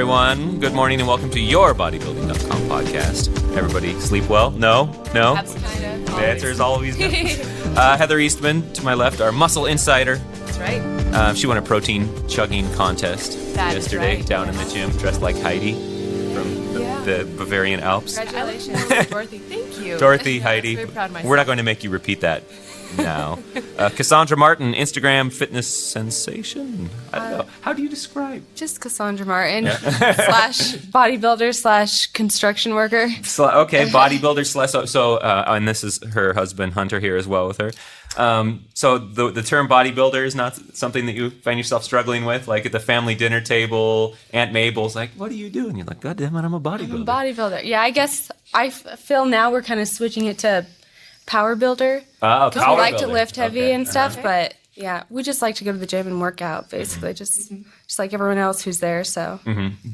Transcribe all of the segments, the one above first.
everyone. Good morning and welcome to your Bodybuilding.com podcast. Everybody sleep well? No? Perhaps kind of. The answer is always no. Heather Eastman, to my left, our muscle insider. That's right. She won a protein chugging contest yesterday down in the gym, dressed like Heidi from the Bavarian Alps. Congratulations, Dorothy. Thank you. Dorothy, Heidi. Very proud of myself. We're not going to make you repeat that now. Cassandra Martin, Instagram fitness sensation. I don't know. How do you describe? Just Cassandra Martin slash bodybuilder slash construction worker. Okay, bodybuilder slash. And this is her husband Hunter here as well with her. So the term bodybuilder is not something that you find yourself struggling with. Like at the family dinner table, Aunt Mabel's like, "What do you do?" And you're like, "God damn it, I'm a bodybuilder." I'm a bodybuilder. Yeah, I guess I feel now we're kind of switching it to powerbuilder. Because we like to lift heavy and stuff, but yeah, we just like to go to the gym and work out, basically, just like everyone else who's there. So,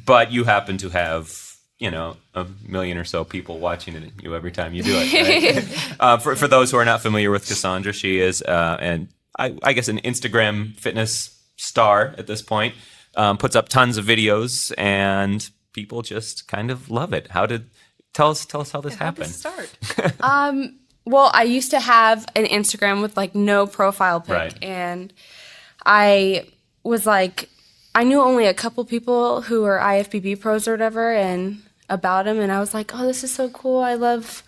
But you happen to have, a million or so people watching you every time you do it. Right? For those who are not familiar with Cassandra, she is, I guess, an Instagram fitness star at this point. Puts up tons of videos, and people just kind of love it. Tell us how this happened. How did it start? Well, I used to have an Instagram with like no profile pic, and I was like, I knew only a couple people who were IFBB pros or whatever, and about them, and I was like, oh, this is so cool. I love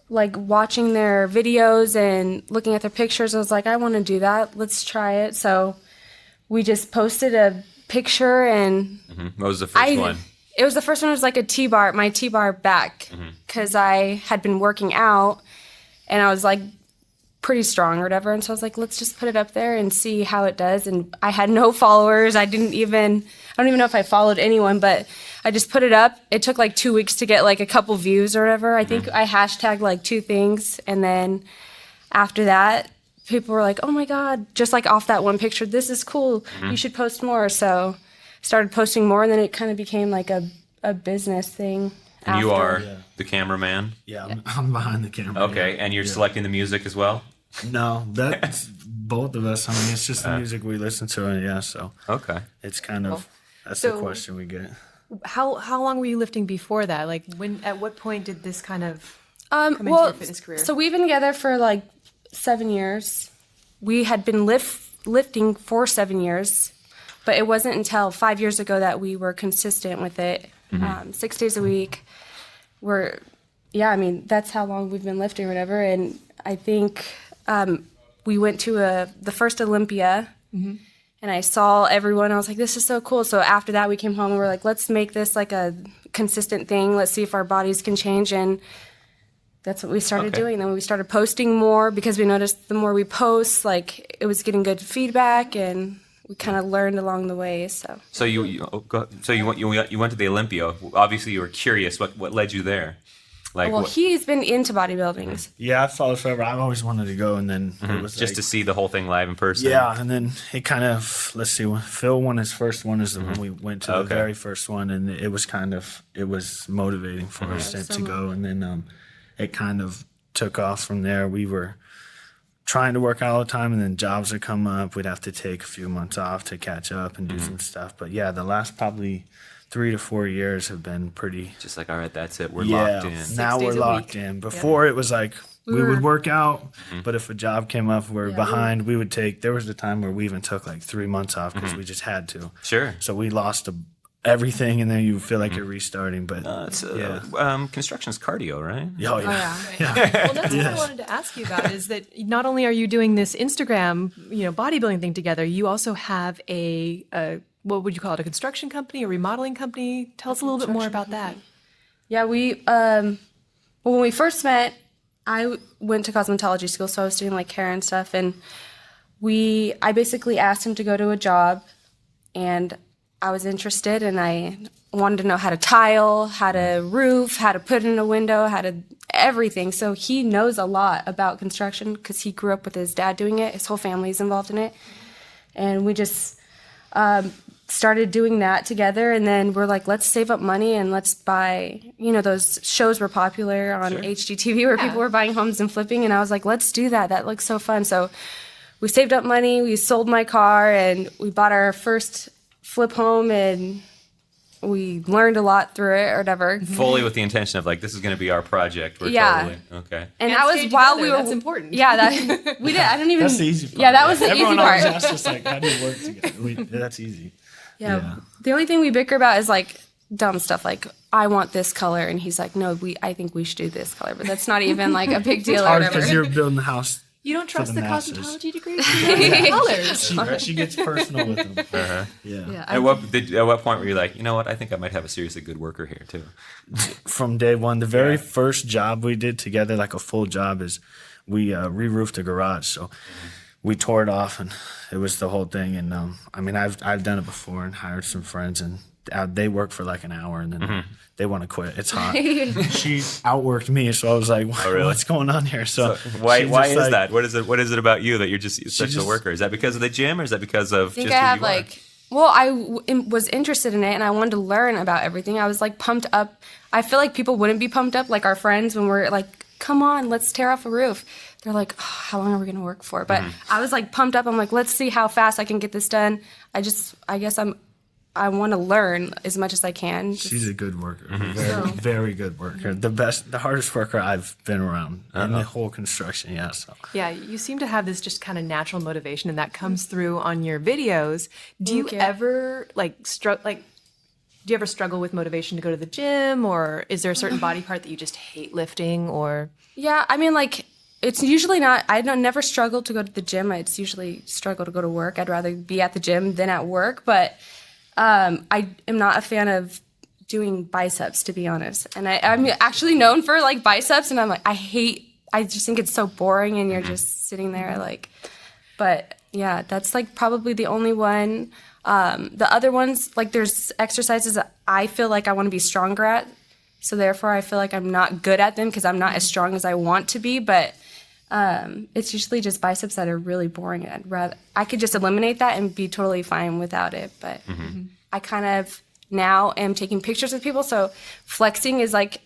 like watching their videos and looking at their pictures. I was like, I want to do that. Let's try it. So we just posted a picture, and What was the first one? It was the first one. It was like a T-bar, my T-bar back, because I had been working out. And I was like pretty strong or whatever. And so I was like, let's just put it up there and see how it does. And I had no followers. I don't even know if I followed anyone, but I just put it up. It took like 2 weeks to get like a couple views or whatever. I think I hashtagged like 2 things. And then after that, people were like, oh my God, just like off that one picture, this is cool. You should post more. So I started posting more, and then it kind of became like a business thing. And you are the cameraman? Yeah, I'm behind the camera. Okay, and you're selecting the music as well? No, that's both of us. I mean, it's just the music we listen to, and so. Okay. It's kind of, that's the question we get. How long were you lifting before that? Like at what point did this kind of come into your fitness career? So we've been together for like 7 years. We had been lifting for 7 years, but it wasn't until 5 years ago that we were consistent with it. 6 days a week. That's how long we've been lifting or whatever. And I think we went to the first Olympia, and I saw everyone. I was like, this is so cool. So after that, we came home and we're like, let's make this like a consistent thing. Let's see if our bodies can change. And that's what we started doing. Then we started posting more because we noticed the more we post, like it was getting good feedback, and we kind of learned along the way. So you went to the Olympia. Obviously, you were curious. What led you there? He's been into bodybuilding. Yeah, I followed forever. I've always wanted to go, and then it was just to see the whole thing live in person. Yeah, and then it kind of, Phil won his first one is the one we went to, the very first one, and it was motivating for us to go, and then it kind of took off from there. We were trying to work out all the time, and then jobs would come up. We'd have to take a few months off to catch up and do some stuff. But yeah, the last probably 3 to 4 years have been pretty. Just like, all right, that's it. We're locked in. Now we're locked in. Before it was like we would work out, but if a job came up, we're behind. We would take. There was a time where we even took like 3 months off because we just had to. Sure. So we lost everything, and then you feel like you're restarting. But construction's cardio, right? Oh yeah. Well, that's what I wanted to ask you about. Is that not only are you doing this Instagram, bodybuilding thing together, you also have a what would you call it? A construction company, a remodeling company? Tell us a little bit more about that. Yeah, when we first met, I went to cosmetology school, so I was doing like hair and stuff, and I basically asked him to go to a job, and I was interested, and I wanted to know how to tile, how to roof, how to put in a window, how to everything. So he knows a lot about construction because he grew up with his dad doing it. His whole family's involved in it. And we just started doing that together, and then we're like, let's save up money and let's buy, those shows were popular on HGTV where people were buying homes and flipping, and I was like, let's do that. That looks so fun. So we saved up money, we sold my car, and we bought our first flip home, and we learned a lot through it or whatever. Fully with the intention of like, this is going to be our project. We're Yeah. totally okay. And And that was stay while together, we were. that's important. Yeah, that we did. I don't even. That's the easy part. Yeah, that was the Everyone easy part. always asks us like, how do you work together? That's easy. Yeah. The only thing we bicker about is like dumb stuff like I want this color and he's like, no, I think we should do this color, but that's not even like a big deal or Hard whatever. because you're building the house. You don't trust the the masses. cosmetology degree? Colors. She gets personal with them. Yeah. Yeah, At what point were you like, you know what? I think I might have a seriously good worker here too. From day one, the very first job we did together, like a full job, is we re-roofed a garage. So we tore it off, and it was the whole thing. And I mean, I've done it before and hired some friends, and they work for like an hour, and then they want to quit. It's hot. She outworked me, so I was like, "What's going on here?" So Why she's is just like- that? What is it about you that you're just such a worker? Is that because of the gym, or is that because of I think just I who have you are? like, well, I was interested in it and I wanted to learn about everything. I was like pumped up. I feel like people wouldn't be pumped up like our friends when we're like, come on, let's tear off a roof. They're like, oh, how long are we going to work for? But I was like pumped up. I'm like, let's see how fast I can get this done. I guess I want to learn as much as I can. She's a good worker, very good worker. The hardest worker I've been around in the whole construction. Yeah, so Yeah, you seem to have this just kind of natural motivation, and that comes through on your videos. Do you ever do you ever struggle with motivation to go to the gym, or is there a certain body part that you just hate lifting, or? Yeah, I mean, like, it's usually not, never struggle to go to the gym. It's usually struggle to go to work. I'd rather be at the gym than at work, but I am not a fan of doing biceps, to be honest. And I'm actually known for, like, biceps, and I'm like, I just think it's so boring, and you're just sitting there, like, but, yeah, that's, like, probably the only one. The other ones, like, there's exercises that I feel like I want to be stronger at, so therefore I feel like I'm not good at them because I'm not as strong as I want to be, but it's usually just biceps that are really boring. I could just eliminate that and be totally fine without it, but I kind of now am taking pictures with people, so flexing is like,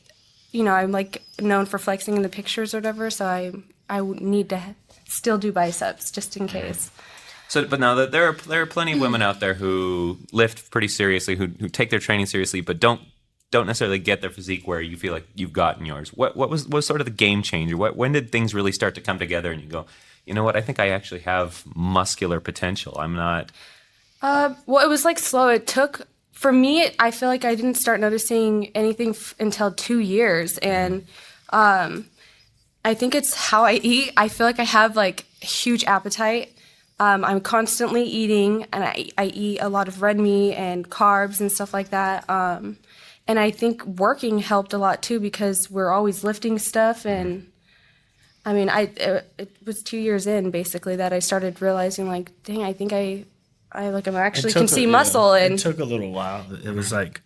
I'm like known for flexing in the pictures or whatever, so I need to still do biceps just in case. So, but now there are plenty of women out there who lift pretty seriously, who take their training seriously, but don't necessarily get their physique where you feel like you've gotten yours. What was sort of the game changer? When did things really start to come together and you go, you know what, I think I actually have muscular potential. I'm not. Well, it was like slow. It took, for me, I feel like I didn't start noticing anything until 2 years. And I think it's how I eat. I feel like I have like a huge appetite. I'm constantly eating, and I eat a lot of red meat and carbs and stuff like that. And I think working helped a lot too because we're always lifting stuff. And I mean, it was 2 years in basically that I started realizing like, dang, I think I'm actually can see muscle. And it took a little while. It was like,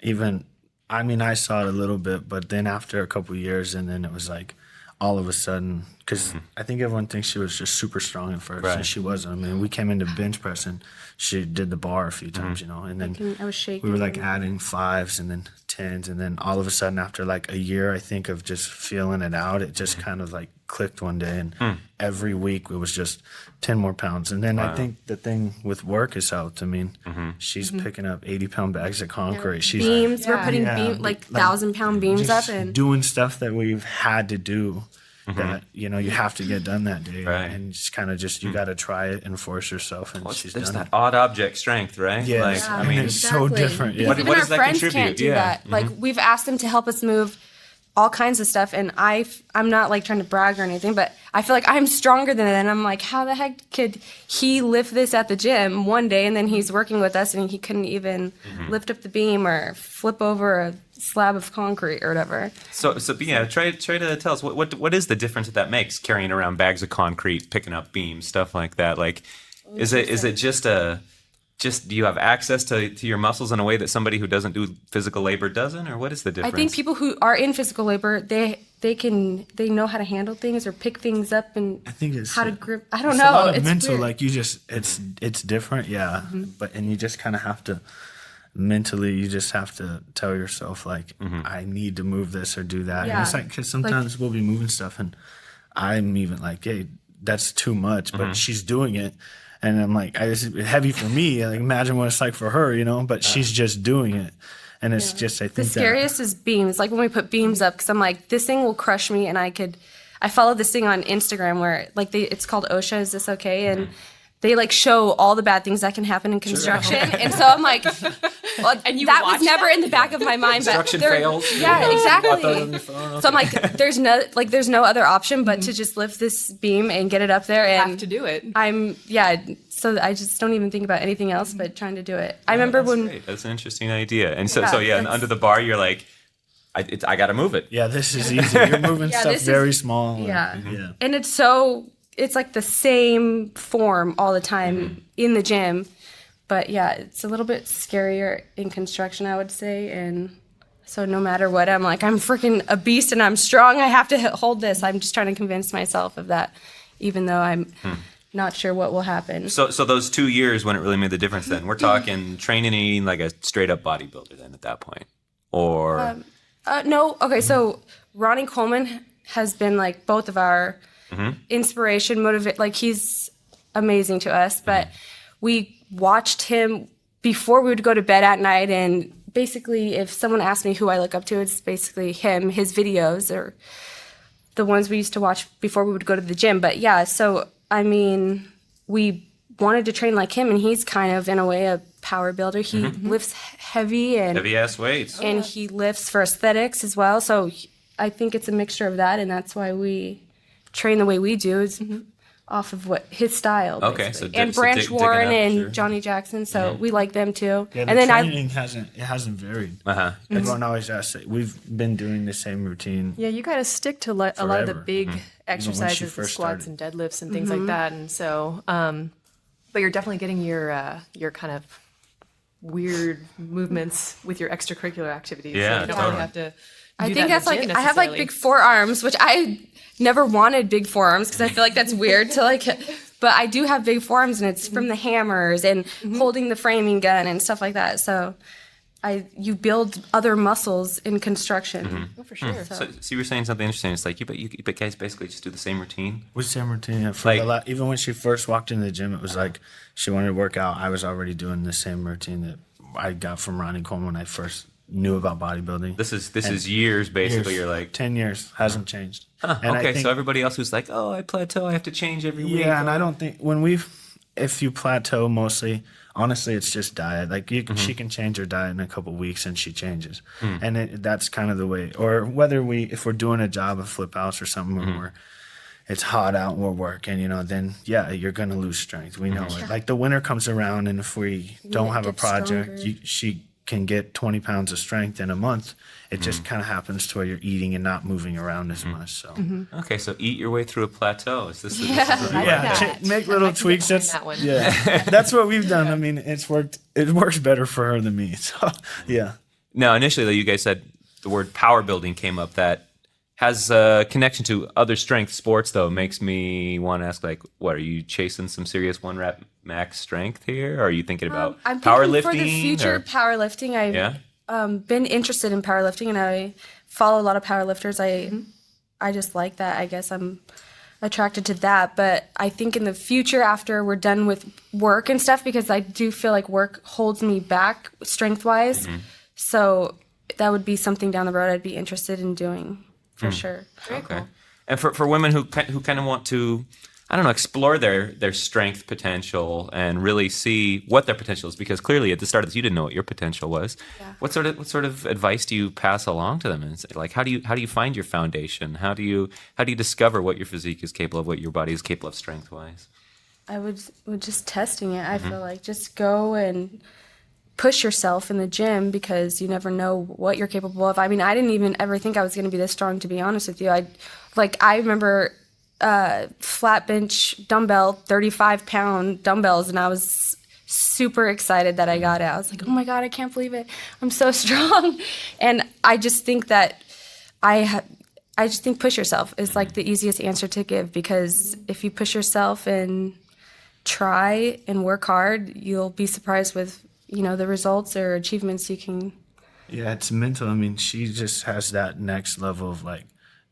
I saw it a little bit, but then after a couple of years, and then it was like, all of a sudden, because I think everyone thinks she was just super strong at first, and she wasn't. I mean, we came into bench press, and she did the bar a few times, and then I was shaking. we were like adding 5s and then 10s, and then all of a sudden, after like a year, I think, of just feeling it out, it just kind of like clicked one day, and every week it was just 10 more pounds. And then I think the thing with work has helped. I mean, she's picking up 80-pound bags of concrete. She's beams. We're putting 1,000-pound beams up, and doing stuff that we've had to do that you have to get done that day, and it's kind of just you got to try it and force yourself, and she's There's done that odd object strength, right? it. Yeah, Like, I mean, it's so different. Yeah. What even our does that friends contribute? can't do Yeah. that. Like we've asked them to help us move all kinds of stuff, and I'm not like trying to brag or anything, but I feel like I'm stronger than them. And I'm like, how the heck could he lift this at the gym one day, and then he's working with us, and he couldn't even lift up the beam or flip over a slab of concrete or whatever. So yeah, try to tell us what is the difference that makes carrying around bags of concrete, picking up beams, stuff like that. Like, is it just do you have access to your muscles in a way that somebody who doesn't do physical labor doesn't, or what is the difference? I think people who are in physical labor, they know how to handle things or pick things up, and I think it's how to grip. I don't it's know. a lot of It's mental, weird. like you just it's different, yeah. And you just kind of have to mentally, you just have to tell yourself like, I need to move this or do that. And Yeah. it's like because sometimes we'll be moving stuff, and I'm even like, hey, that's too much, but she's doing it. And I'm like, it's heavy for me. Like, imagine what it's like for her, you know. But she's just doing it, and it's just, I think the scariest is beams. Like when we put beams up, because I'm like, this thing will crush me, and I follow this thing on Instagram where like it's called OSHA. Is this okay? And they like show all the bad things that can happen in construction, and so I'm like, well, and that was never in the back of my mind. Construction but fails. Yeah, exactly. Okay. So I'm like, there's no other option but to just lift this beam and get it up there, and have to do it. So I just don't even think about anything else but trying to do it. I remember Great. That's an interesting idea. And so and under the bar, you're like, I got to move it. Yeah, this is easy. You're moving stuff very small. And it's like the same form all the time in the gym. But yeah, it's a little bit scarier in construction, I would say. And so no matter what, I'm like, I'm freaking a beast and I'm strong. I have to hold this. I'm just trying to convince myself of that, even though I'm not sure what will happen. So those 2 years when it really made the difference then, we're talking training and eating like a straight up bodybuilder then at that point? Or... no. Okay, so Ronnie Coleman has been like both of our inspiration, like he's amazing to us. But we watched him before we would go to bed at night, and basically if someone asked me who I look up to, it's basically him, his videos, or the ones we used to watch before we would go to the gym. But yeah, so I mean, we wanted to train like him, and he's kind of in a way a power builder. He lifts heavy ass weights, and he lifts for aesthetics as well. So I think it's a mixture of that, and that's why we train the way we do, is off of what his style. Okay, basically. And Branch Warren and Johnnie Jackson, so we like them too. Yeah, and then training hasn't varied. Everyone always asks it. We've been doing the same routine. Yeah, you kind of stick to a lot of the big exercises, the squats and deadlifts and things like that, and so. But you're definitely getting your kind of weird movements with your extracurricular activities. Yeah, so you don't really have to. I think that's like I have like big forearms, which I never wanted big forearms because I feel like that's weird to like. But I do have big forearms, and it's from the hammers and holding the framing gun and stuff like that. So you build other muscles in construction. Oh, for sure. So you were saying something interesting. It's like you guys basically just do the same routine. With same routine, yeah. Even when she first walked into the gym, it was like she wanted to work out. I was already doing the same routine that I got from Ronnie Coleman when I first knew about bodybuilding. This is years basically. You're like 10 years hasn't changed. Okay, so everybody else who's like, I plateau, I have to change every week. Yeah, and I don't think if you plateau mostly. Honestly, it's just diet. Like she can change her diet in a couple of weeks, and she changes, and that's kind of the way. Or whether if we're doing a job of flip outs or something where it's hot out and we're working, then you're gonna lose strength. We know it. Like the winter comes around, and if we don't have a project, she can get 20 pounds of strength in a month. It just kind of happens to where you're eating and not moving around as much. So okay, so eat your way through a plateau. Is this? Make little tweaks. That's that's what we've done. I mean, it's worked. It works better for her than me. So yeah. Now, initially, though, you guys said the word power building came up. That has a connection to other strength sports, though. Makes me want to ask, like, what are you chasing some serious 1 rep max strength here? Or are you thinking about I'm powerlifting? For the future, powerlifting. I've been interested in powerlifting, and I follow a lot of powerlifters. I just like that. I guess I'm attracted to that. But I think in the future, after we're done with work and stuff, because I do feel like work holds me back strength-wise. So that would be something down the road I'd be interested in doing for sure. Very cool. And for women who kind of want to, I don't know, explore their strength potential and really see what their potential is, because clearly at the start of this you didn't know what your potential was. Yeah. What sort of advice do you pass along to them? And like how do you find your foundation? How do you discover what your physique is capable of, what your body is capable of strength wise? I would just testing it. I feel like just go and push yourself in the gym, because you never know what you're capable of. I mean, I didn't even ever think I was going to be this strong, to be honest with you. I remember flat bench dumbbell, 35-pound dumbbells, and I was super excited that I got it. I was like, oh my God, I can't believe it. I'm so strong. And I just think that I just think push yourself is like the easiest answer to give, because if you push yourself and try and work hard, you'll be surprised with, the results or achievements you can. Yeah, it's mental. I mean, she just has that next level of like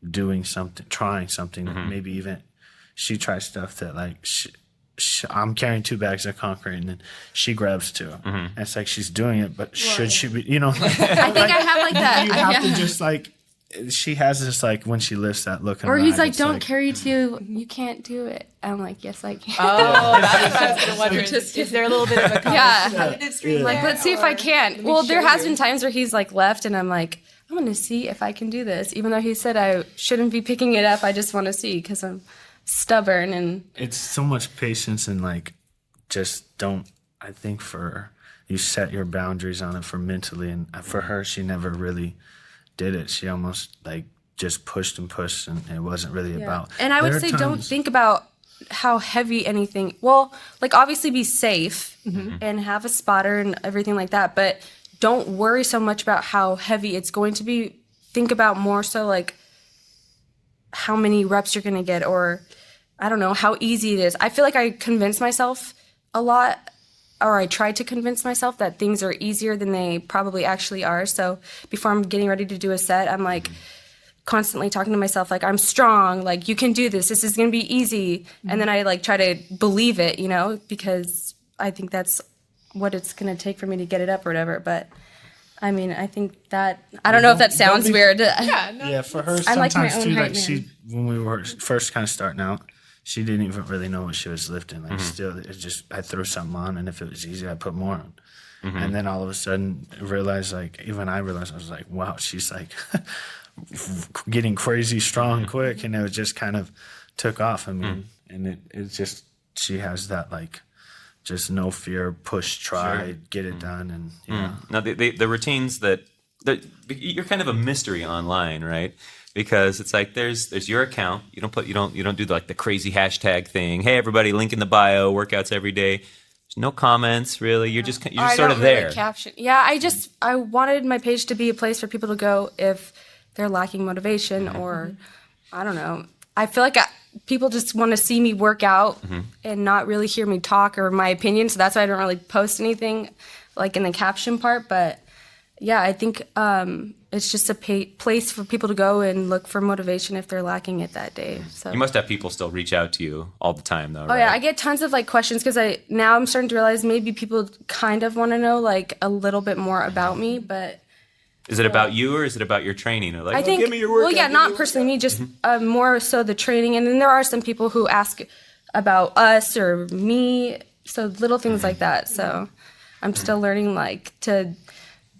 doing something, trying something. Maybe even she tries stuff that like I'm carrying 2 bags of concrete, and then she grabs 2. And it's like she's doing it, but should she be? You know, I think I have like that. you have to just like. She has this like when she lifts that look in Or her he's eye, like, it's don't carry 2. You can't do it. I'm like, yes, I can. Oh, that's what I was going to wonder. Is there a little bit of a competitive streak Like, there, let's see if I can. Well, there has been times where he's like left, and I'm like, I'm going to see if I can do this. Even though he said I shouldn't be picking it up, I just want to see because I'm stubborn. And it's so much patience and like just don't. I think for you set your boundaries on it for mentally, and for her, she never really did it. She almost like just pushed, and it wasn't really about. And I would say don't think about how heavy anything. Well, like obviously be safe and have a spotter and everything like that, but don't worry so much about how heavy it's going to be. Think about more so like how many reps you're going to get, or I don't know, how easy it is. I feel like I convince myself a lot, or I try to convince myself that things are easier than they probably actually are. So before I'm getting ready to do a set, I'm like constantly talking to myself, like, I'm strong, like, you can do this. This is going to be easy. And then I like try to believe it, you know, because I think that's what it's going to take for me to get it up or whatever. But I mean, I think that, I don't know if that sounds weird. Yeah, for her, I like my sometimes own too, height, like man. when we were first kind of starting out, she didn't even really know what she was lifting. Like still, it just, I threw something on, and if it was easy, I put more on. And then all of a sudden realized, like, even I realized, I was like, wow, she's like getting crazy strong quick. And it just kind of took off. I mean, and it's just, she has that like, just no fear, push, try, get it done. And yeah. Now the routines that you're kind of a mystery online, right? Because it's like there's your account. You don't do like the crazy hashtag thing. Hey everybody, link in the bio. Workouts every day. There's no comments really. You're just sort of there. Really caption. Yeah, I wanted my page to be a place for people to go if they're lacking motivation or I don't know. I feel like people just want to see me work out and not really hear me talk or my opinion. So that's why I don't really post anything like in the caption part. But yeah, I think it's just a place for people to go and look for motivation if they're lacking it that day. So You must have people still reach out to you all the time, though. Oh right? yeah, I get tons of like questions because now I'm starting to realize maybe people kind of want to know like a little bit more about me, but Is it about you or is it about your training? Or like, I think give me your workout. well, yeah, not personally me, just more so the training, and then there are some people who ask about us or me, so little things like that. So I'm still learning like to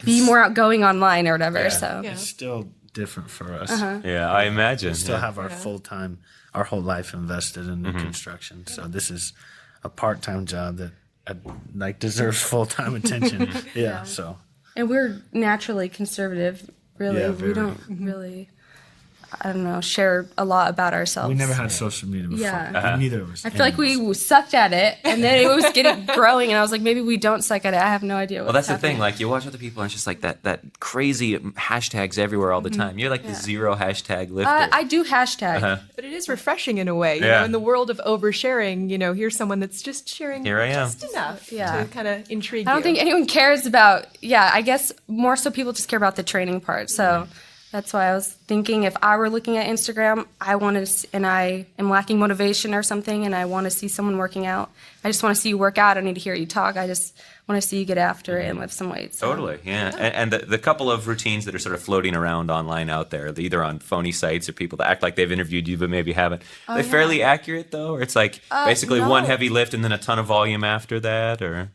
be more outgoing online or whatever. Yeah. So It's still different for us. Yeah, I imagine. We still have our full-time, our whole life invested in the construction. So this is a part-time job that like deserves full-time attention. Yeah. So. and we're naturally conservative. Really, Yeah, we very. don't really, I don't know, share a lot about ourselves. We never had social media before. Yeah. Neither of us. I feel like we sucked at it, and then it was growing, and I was like, maybe we don't suck at it. I have no idea. Well, that's the thing. Like, you watch other people, and it's just like that crazy hashtags everywhere all the time. You're like the zero hashtag lifter. I do hashtag. But it is refreshing in a way. You Yeah. know, in the world of oversharing, you know, here's someone that's just sharing Here I am. just enough Yeah. to kind of intrigue I don't you. think anyone cares about. Yeah, I guess more so people just care about the training part. So that's why I was thinking if I were looking at Instagram, I want to, and I am lacking motivation or something, and I want to see someone working out. I just want to see you work out. I need to hear you talk. I just want to see you get after it and lift some weights. So. Totally, yeah. And the couple of routines that are sort of floating around online out there, either on phony sites or people that act like they've interviewed you but maybe haven't, they're fairly accurate, though? Or it's like basically no. one heavy lift and then a ton of volume after that? Or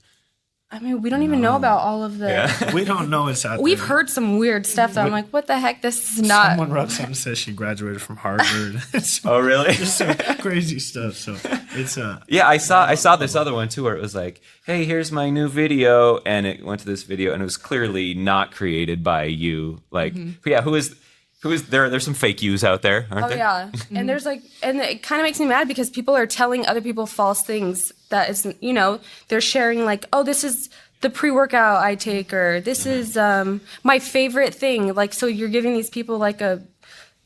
I mean, we don't even know about all of the. Yeah. We don't know it's out We've there. heard some weird stuff that I'm like, what the heck? This is not. Someone wrote something that says she graduated from Harvard. Oh, really? Just some crazy stuff. So it's Yeah, I saw this other one too where it was like, hey, here's my new video, and it went to this video and it was clearly not created by you. Like, yeah, who is there's some fake yous out there, aren't Oh there? yeah, and there's like, and it kind of makes me mad because people are telling other people false things that isn't, you know, they're sharing like, oh, this is the pre-workout I take, or this is my favorite thing. Like, so you're giving these people like a,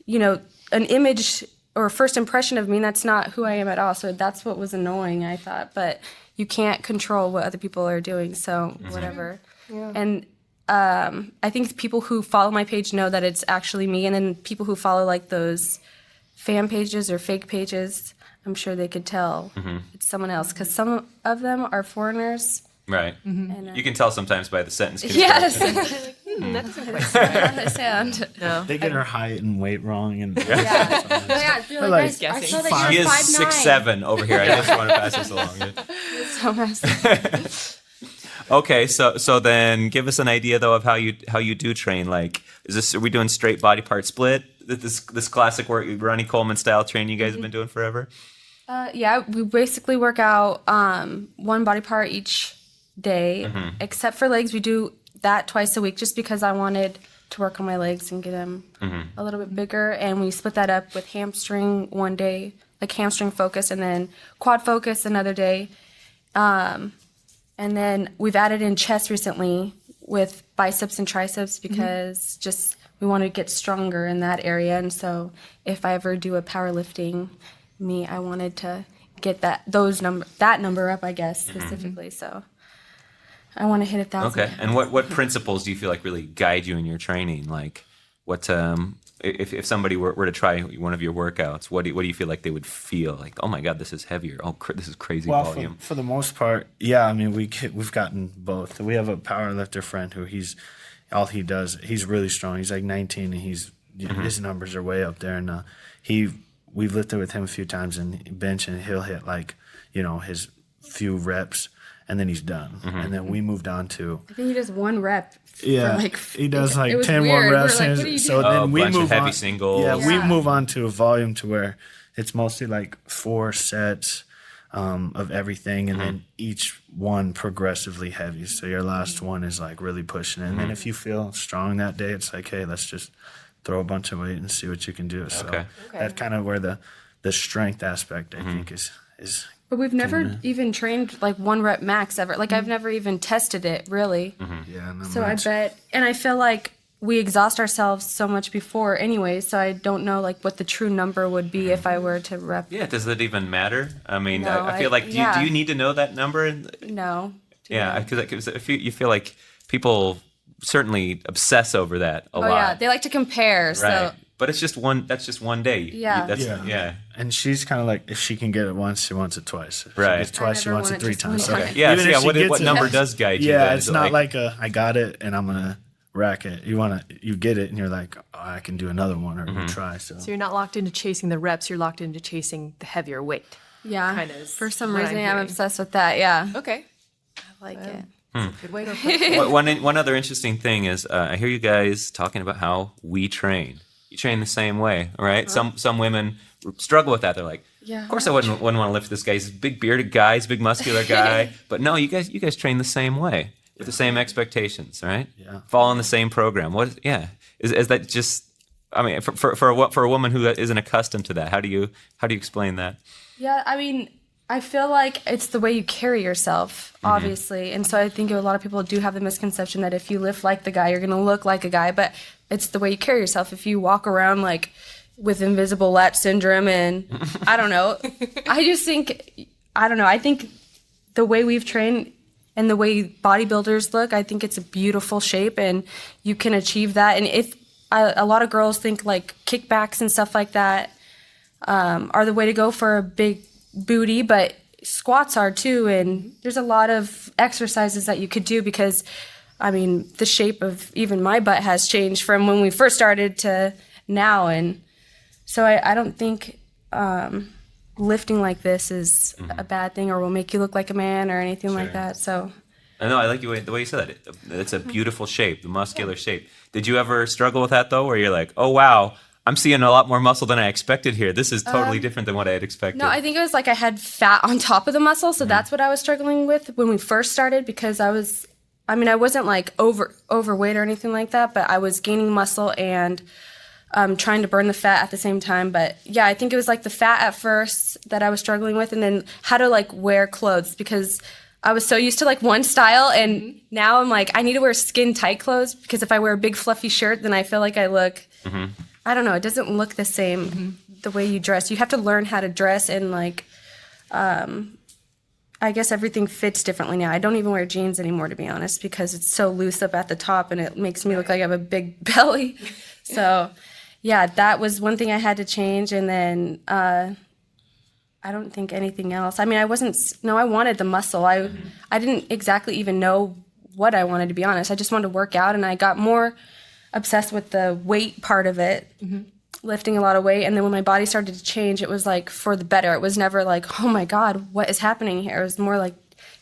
you know, an image or first impression of me. And that's not who I am at all. So that's what was annoying, I thought. But you can't control what other people are doing, so whatever. Yeah. And I think people who follow my page know that it's actually me, and then people who follow like those fan pages or fake pages, I'm sure they could tell it's someone else, because some of them are foreigners. Right. And, You can tell sometimes by the sentence yes. construction. That doesn't quite I understand. no. They get her height and weight wrong, and Yeah, they're like, I saw that He you're is 5'9". 6'7" over here. I just want to pass this along. So messy. Okay, so then give us an idea though of how you do train. Like, are we doing straight body part split? This classic work, Ronnie Coleman style training you guys have been doing forever? Yeah, we basically work out one body part each day, except for legs. We do that twice a week just because I wanted to work on my legs and get them a little bit bigger. And we split that up with hamstring one day, like hamstring focus, and then quad focus another day. And then we've added in chest recently with biceps and triceps because just we want to get stronger in that area. And so if I ever do a powerlifting meet, I wanted to get that number up, I guess, specifically. So I want to hit 1,000. Okay, and what principles do you feel like really guide you in your training? Like, what if somebody were to try one of your workouts, what do you feel like they would feel like? Oh my God, this is heavier. Oh, this is crazy volume. For the most part, yeah. I mean, we've gotten both. We have a powerlifter friend who he's really strong. He's like 19, and his numbers are way up there. And we've lifted with him a few times and bench, and he'll hit like his few reps, and then he's done. And then we moved on to. I think he does one rep. Yeah, he does like 10 more reps. Like, so then we move heavy on. singles. Yeah, we move on to a volume to where it's mostly like 4 sets of everything, and then each one progressively heavy. So your last one is like really pushing it. And then if you feel strong that day, it's like, hey, let's just throw a bunch of weight and see what you can do. So that's kind of where the strength aspect, I think, is. But we've never even trained like 1 rep max ever. Like I've never even tested it really. Yeah. So I bet, and I feel like we exhaust ourselves so much before anyway. So I don't know like what the true number would be if I were to rep. Yeah, does it even matter? I mean, No, I feel like do you need to know that number? No. Yeah, because if you feel like people certainly obsess over that a lot. Oh yeah, they like to compare. So. Right. But it's just one. That's just one day. Yeah. Yeah. And she's kind of like, if she can get it once, she wants it twice. If Right. she gets it twice, she never wants want it it 3 just times. one So time. Yeah. even So if she what gets number it, does guide you? Yeah, then? it's Is it not like I got it and I'm gonna rack it. You get it and you're like, oh, I can do another one or try. So So you're not locked into chasing the reps, you're locked into chasing the heavier weight. Yeah. Kind of For some what I'm reason, I'm hearing. obsessed with that. Yeah. Okay. I like it. Good way to put it. One other interesting thing is I hear you guys talking about how we train. You train the same way, all right? Some women struggle with that. They're like, Yeah. of course I wouldn't want to lift this guy. He's a big bearded guy, he's a big muscular guy. But no, you guys train the same way with the same expectations, right? Yeah. Follow on the same program. Is that just? I mean, for a woman who isn't accustomed to that, how do you explain that? Yeah, I mean, I feel like it's the way you carry yourself, obviously. And so I think a lot of people do have the misconception that if you lift like the guy, you're going to look like a guy. But it's the way you carry yourself. If you walk around like with invisible lat syndrome and I don't know, I think the way we've trained and the way bodybuilders look, I think it's a beautiful shape and you can achieve that. And if a lot of girls think like kickbacks and stuff like that are the way to go for a big booty, but squats are too. And there's a lot of exercises that you could do because, I mean, the shape of even my butt has changed from when we first started to now. And so I don't think lifting like this is a bad thing or will make you look like a man or anything like that. So I know, I like the way you said that. It's a beautiful shape, the muscular shape. Did you ever struggle with that, though, where you're like, oh, wow, I'm seeing a lot more muscle than I expected here. This is totally different than what I had expected. No, I think it was like I had fat on top of the muscle, so that's what I was struggling with when we first started because I wasn't like overweight or anything like that, but I was gaining muscle and trying to burn the fat at the same time. But yeah, I think it was like the fat at first that I was struggling with and then how to like wear clothes because I was so used to like one style and now I'm like, I need to wear skin tight clothes because if I wear a big fluffy shirt, then I feel like I look, I don't know, it doesn't look the same the way you dress. You have to learn how to dress and like, I guess everything fits differently now. I don't even wear jeans anymore, to be honest, because it's so loose up at the top and it makes me look like I have a big belly. So yeah, that was one thing I had to change. And then I I don't think anything else. I mean, I wanted the muscle. I didn't exactly even know what I wanted, to be honest. I just wanted to work out, and I got more obsessed with the weight part of it, lifting a lot of weight. And then when my body started to change, it was like for the better. It was never like, oh my God, what is happening here? It was more like,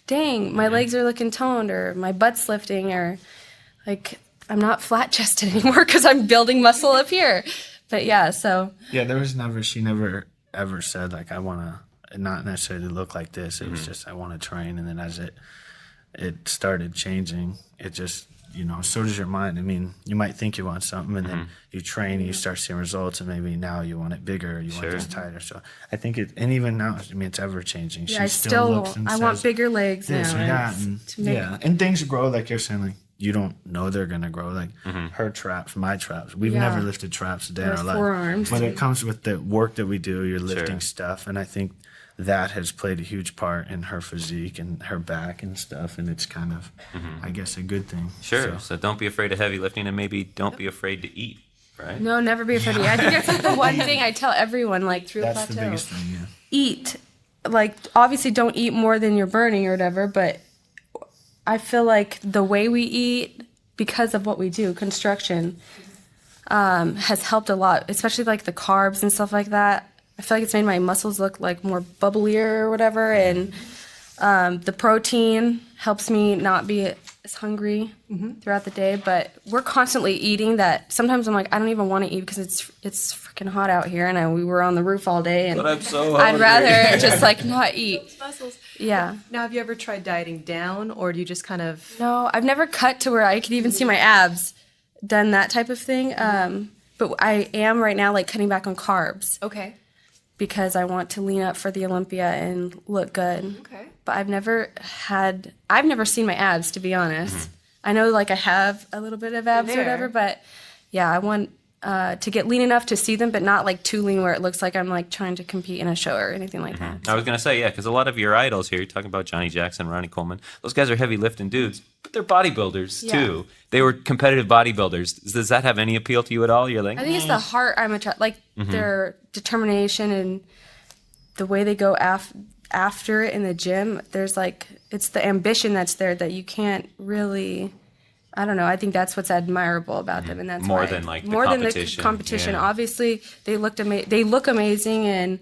dang, my legs are looking toned, or my butt's lifting, or like I'm not flat chested anymore because I'm building muscle up here. But yeah, so. Yeah, she never ever said like, I want to not necessarily look like this. It was just, I want to train. And then as it started changing, it just, so does your mind. I mean, you might think you want something, and then you train and you start seeing results, and maybe now you want it bigger, or you want this tighter. So I think and even now, I mean, it's ever changing. Yeah, She still looks and I says, want bigger legs this now. and that, and things grow, like you're saying, like you don't know they're gonna grow. Like her traps, my traps. We've never lifted traps a day in our life. Forearms. But it comes with the work that we do. You're lifting stuff, and I think that has played a huge part in her physique and her back and stuff, and it's kind of, I guess, a good thing. Sure. So don't be afraid of heavy lifting, and maybe don't be afraid to eat, right? No, never be afraid to eat. I think that's like the one thing I tell everyone, like through That's plateau. the biggest thing, yeah. Eat. Like, obviously don't eat more than you're burning or whatever, but I feel like the way we eat, because of what we do, construction, has helped a lot, especially like the carbs and stuff like that. I feel like it's made my muscles look like more bubblier or whatever, and the protein helps me not be as hungry throughout the day. But we're constantly eating that. Sometimes I'm like, I don't even want to eat because it's freaking hot out here, and we were on the roof all day, and But I'm so I'd hungry. rather just like not eat. Muscles. Yeah. Now, have you ever tried dieting down, or do you just kind of? No, I've never cut to where I could even see my abs, done that type of thing. But I am right now like cutting back on carbs. Okay. Because I want to lean up for the Olympia and look good. Okay. But I've never seen my abs, to be honest. I know like I have a little bit of abs or whatever, but yeah, I want to get lean enough to see them, but not like too lean where it looks like I'm like trying to compete in a show or anything like that. I was going to say, yeah, because a lot of your idols here, you're talking about Johnnie Jackson, Ronnie Coleman, those guys are heavy lifting dudes, but they're bodybuilders too. They were competitive bodybuilders. Does that have any appeal to you at all? You're like, I think it's the heart I'm attracted, like their determination and the way they go after it in the gym. There's like, it's the ambition that's there that you can't really, I don't know. I think that's what's admirable about them, and that's More why, than, like, the more competition. than the competition. Yeah. Obviously, they look amazing, and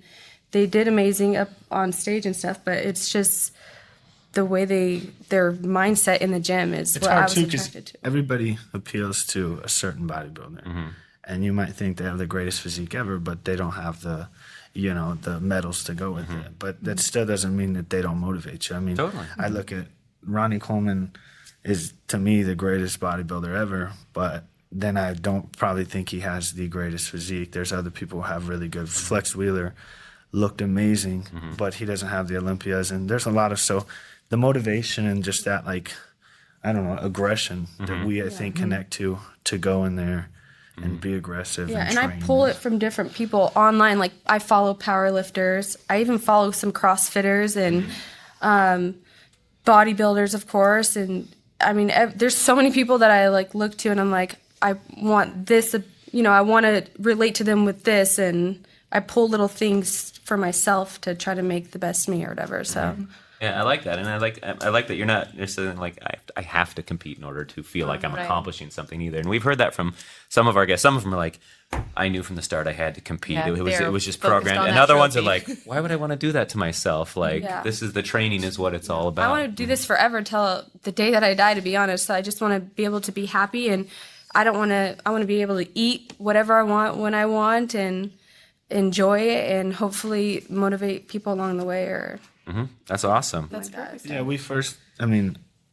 they did amazing up on stage and stuff. But it's just the way their mindset in the gym is It's what I hard was too, 'cause attracted to. everybody appeals to a certain bodybuilder, and you might think they have the greatest physique ever, but they don't have the medals to go with it. But that still doesn't mean that they don't motivate you. I mean, Totally. I look at Ronnie Coleman is to me the greatest bodybuilder ever, but then I don't probably think he has the greatest physique. There's other people who have really good. Flex Wheeler looked amazing, but he doesn't have the Olympias, and there's a lot of, so the motivation and just that, like, I don't know, aggression that we, I think, connect to go in there and be aggressive. Yeah, and and I train. pull it from different people online. Like, I follow powerlifters. I even follow some CrossFitters and bodybuilders, of course. And I mean, there's so many people that I like look to, and I'm like, I want this. I want to relate to them with this, and I pull little things for myself to try to make the best me or whatever. So. yeah, I like that, and I like that you're not necessarily like I have to compete in order to feel like I'm accomplishing something either. And we've heard that from some of our guests. Some of them are like, I knew from the start I had to compete. Yeah, it was just focused programmed. on And that other ones are trophy. like, why would I want to do that to myself? Like, this is the training is what it's all about. I want to do this forever till the day that I die, to be honest. So I just want to be able to be happy, and I want to be able to eat whatever I want when I want and enjoy it, and hopefully motivate people along the way. Or That's awesome. that's perfect. Yeah,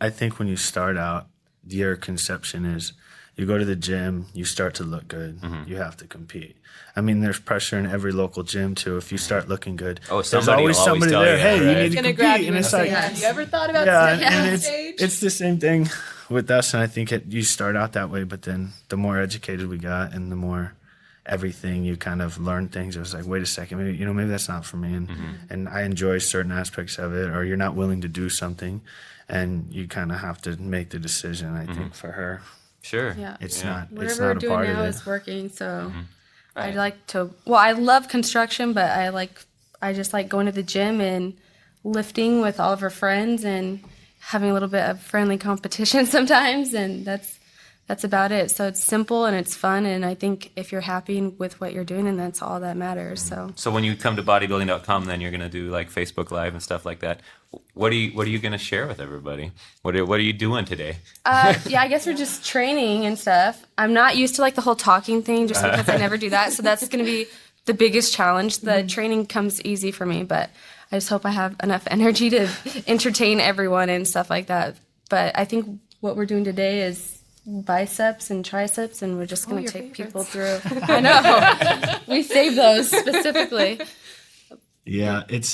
I think when you start out, your conception is you go to the gym, you start to look good, you have to compete. I mean, there's pressure in every local gym too. If you start looking good, Oh, there's somebody always will always somebody tell there. you, Hey, right? you need It's to gonna grab compete, you and and it's say, like, have you ever thought about yeah, stepping and on it's stage? the same thing with us. And I think you start out that way, but then the more educated we got, and the more everything you kind of learn things. It was like, wait a second, maybe that's not for me, and I enjoy certain aspects of it. Or you're not willing to do something, and you kind of have to make the decision. I think for her, Sure. Yeah. it's not Whatever we're a doing part now of it. is working, so Right. I like to. Well, I love construction, but I like I just like going to the gym and lifting with all of our friends and having a little bit of friendly competition sometimes, and that's about it. So it's simple and it's fun, and I think if you're happy with what you're doing, then that's all that matters. So when you come to Bodybuilding.com, then you're going to do like Facebook Live and stuff like that. What are you going to share with everybody? What are you doing today? Yeah, I guess we're just training and stuff. I'm not used to like the whole talking thing just because I never do that. So that's going to be the biggest challenge. The training comes easy for me, but I just hope I have enough energy to entertain everyone and stuff like that. But I think what we're doing today is biceps and triceps, and we're just going to take people through. I know. We saved those specifically. Yeah, it's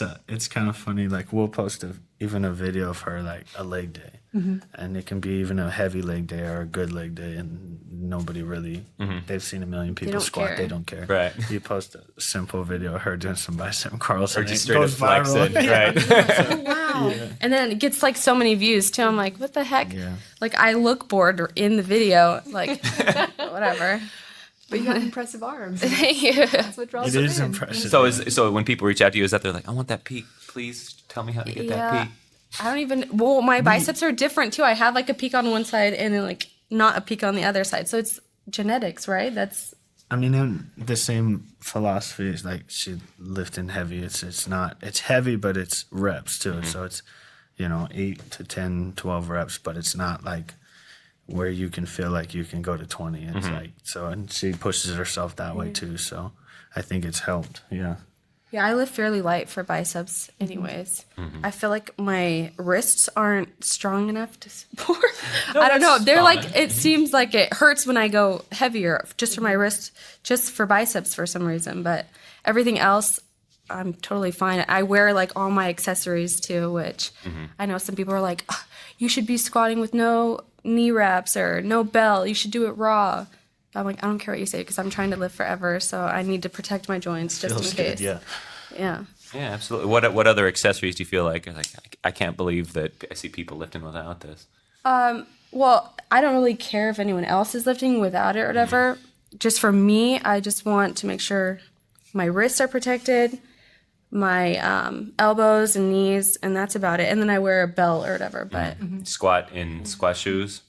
kind of funny. Like we'll post even a video of her like a leg day, and it can be even a heavy leg day or a good leg day, and nobody really they've seen a million people squat, care. they don't care. Right. You post a simple video of her doing some bicep curls, Or and just it straight up goes flexing, viral. right? Wow. Yeah. And then it gets like so many views too. I'm like, what the heck? Yeah. Like I look bored in the video, like whatever. But you have impressive arms. Thank you. That's what draws It them is in. impressive. So when people reach out to you, is that they're like, I want that peak, please tell me how to get that peak. I don't even. Well, my biceps are different too. I have like a peak on one side and then like not a peak on the other side. So it's genetics, right? That's. I mean, in the same philosophy is like she lifting heavy. It's not. It's heavy, but it's reps too. So it's 8 to 10, 12 reps, but it's not like where you can feel like you can go to 20. It's like so, and she pushes herself that way too. So I think it's helped. Yeah. Yeah, I lift fairly light for biceps anyways. I feel like my wrists aren't strong enough to support. I don't know. They're like, it seems like it hurts when I go heavier just for my wrist, just for biceps for some reason. But everything else, I'm totally fine. I wear like all my accessories too, which I know some people are like, oh, you should be squatting with no knee wraps or no belt. You should do it raw. I'm like, I don't care what you say because I'm trying to live forever, so I need to protect my joints just Feels in case. good, Yeah. Yeah, absolutely. What other accessories do you feel like I can't believe that I see people lifting without this? Well, I don't really care if anyone else is lifting without it or whatever. Just for me, I just want to make sure my wrists are protected, my elbows and knees, and that's about it. And then I wear a belt or whatever. But Squat in squat shoes?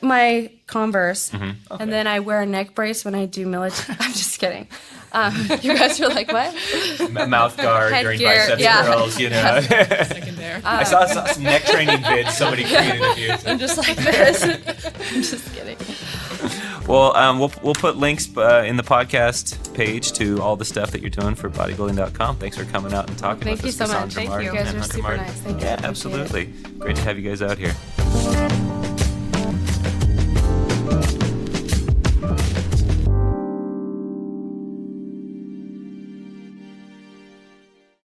my Converse, and then I wear a neck brace when I do military. I'm just kidding. You guys were like, what? Mouth guard during Headgear, biceps yeah. curls, Second there. I saw some neck training vids somebody created of you. I'm just like this. I'm just kidding. Well, we'll put links in the podcast page to all the stuff that you're doing for Bodybuilding.com. Thanks for coming out and talking Thank with you us, so much. Cassandra Thank Martin you. You guys and are Hunter super Martin. nice. Thank you. Yeah, I appreciate it. absolutely. Great to have you guys out here.